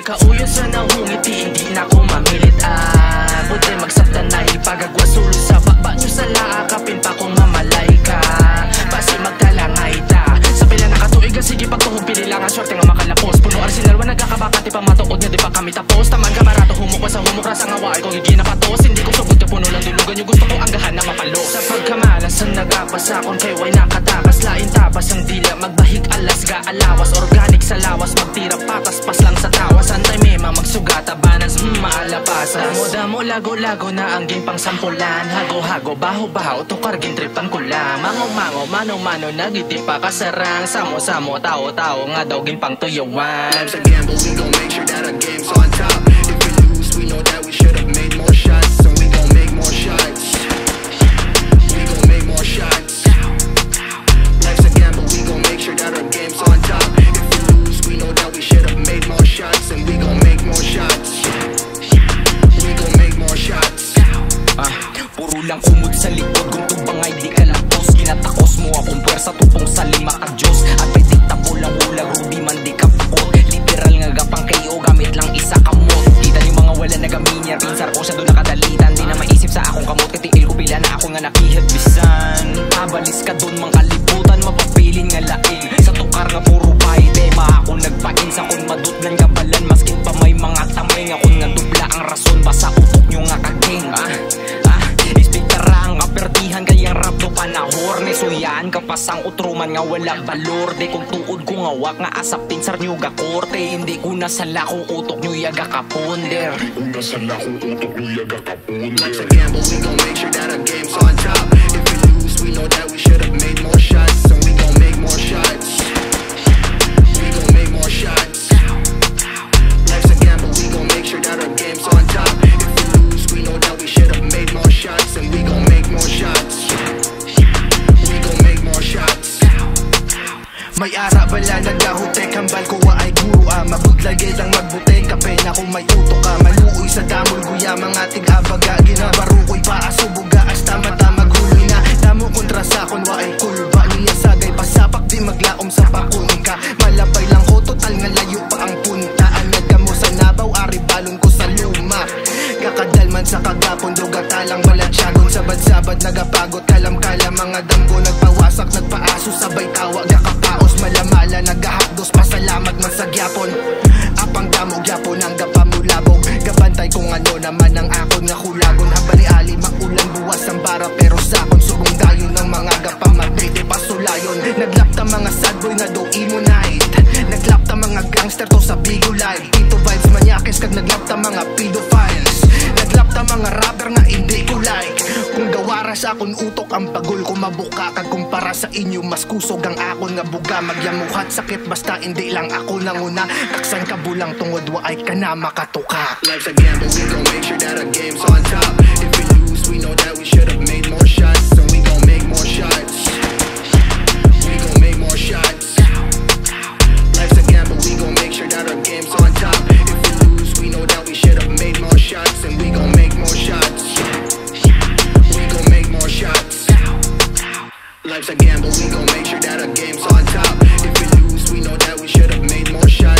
kauyo sa nahungiti, hindi na ko mamilit. Buti magsabtan na ipagagwa sulo sa baba nyo sa laakapin pa kung mamalay ka. Basi magtalangay ta sa pila nakatuig, sige pagtuhog pili lang ang swerte nga makalapos. Puno arsenal wa nagkakabakati pa matuod nga di pa kami tapos. Taman ka barato humuk pa sa humuk rasa nga waay kong higina patos. Hindi ko subot ka puno lang dulugan yung gusto ko ang gahan na mapalo. Sa pagkamalas ang nagapasakon kay way nakatakas. Lain tapas ang dila magbahig alas ga alawas. Organic sa lawas magtira patas pas lang sa tawas. Antay mema magsugata banas maalapasas. Damo-damo lago-lago na ang ging pang sampulan. Hago-hago baho-baho tukar gintripan ko lang. Mango-mango mano-mano nagiti pa kasarang. Samo-samo tao-tao nga daw ging pang tuyawan. Life's a gamble, we gon' make sure that our game's on top. If we lose, we know that we should've made more shots. So we gon' make more shots. We gon' make more shots. Life's a gamble, we gon' make sure that our game's on top. If we lose, we know that we should've made more shots. And we gon' make more shots. We gon' make more shots. Puro lang kumod sa likod kung tubangay di ka lapos. Ginatakos mo akong pwersa tupong sa lima ka Diyos. At predictable ang ulag, rubi man di ka pukot. Literal nga gapang kayo, gamit lang isa kamot. Kita ni mga wala nagaminyar, pinsar ko siya doon nakadalitan. Di na maisip sa akong kamot, katiil ko pila na ako nga nakihit bisan. Abalis ka doon mang kalibutan, mapapilin nga laing. Sa tukar nga puro baite, ako nagpain sa kun madutlan nga balan. Maskin pa may mga tamay nga kun nga dubla ang rason. Basa utok nyo nga kaging ispiktarang kapertihan kayang rap do panahor. Ni suyan kapasang utruman nga wala balor. De kung tuod ko ngawak nga asap pinsar nyo gakorte. Hindi ko nasala kung utok nyo yaga kaponder. Life's a gamble, we gon' make sure that our game's on top. If we lose, we know that we should've made more shots. So we gon' make more shots. We gon' make more shots. Life's a gamble, we gon' make sure that our game's on top. If we lose, we know that we should've made more shots. And we gon' make more shots. We gon' make more shots. May ara bala nagahute kambal ko wa ay guru Mabudlagay lang magbutek kape na kung may utok ka. Maluoy sa damol guya mga tig-abaga. Ginabarukoy pa asubuga hasta mata maghuloy na. Damo kontra sa kon wa ay kulba. Niya sagay pasapak di maglaom sa pakun ka. Malabay lang ko total nga layo pa ang punta. Anad ka mo sa nabaw ari balon ko sa luma. Kakadalman sa kagapon droga talang malatsyagon. Sabad-sabad nagapagod kalam-kalam mga damgo. Nagpawasak nagpaaso sabay tawa gakapaos. Malamala nagahapdos pasalamat man sa gyapon. Apang damo gyapon ang gapamulabog. Gabantay kung ano naman ang akon nga hulagon. Habari-ali maulan buwas ang bara pero sakon. Subong dayon ng mga gapamagpite pasulayon. Naglapta mga sad boy nga do imo night. Naglapta mga gangster to sa Bigo Live. Tito vibes manyakes kag naglapta mga pedophiles. Naglapta mga rapper nga hindi ko like. Kung gawara sa akon utok ang pagul ko mabuka. Kag kumpara sa inyo mas kusog ang akon nga buga. Magyamuhat sakit basta hindi lang ako nanguna. Taksan ka bulang tungod wa ay ka na makatuka. Life's a gamble, we gon' make sure that our game's on top. If we lose, we know that we should've made more shots. So we gon' make more shots. We gon' make more shots. Life's a gamble, we gon' make sure that our game's on top. If we lose, we know that we should've made more shots. And we gon' make more shots. We gon' make more shots. Life's a gamble, we gon' make sure that our game's on top. If we lose, we know that we should've made more shots.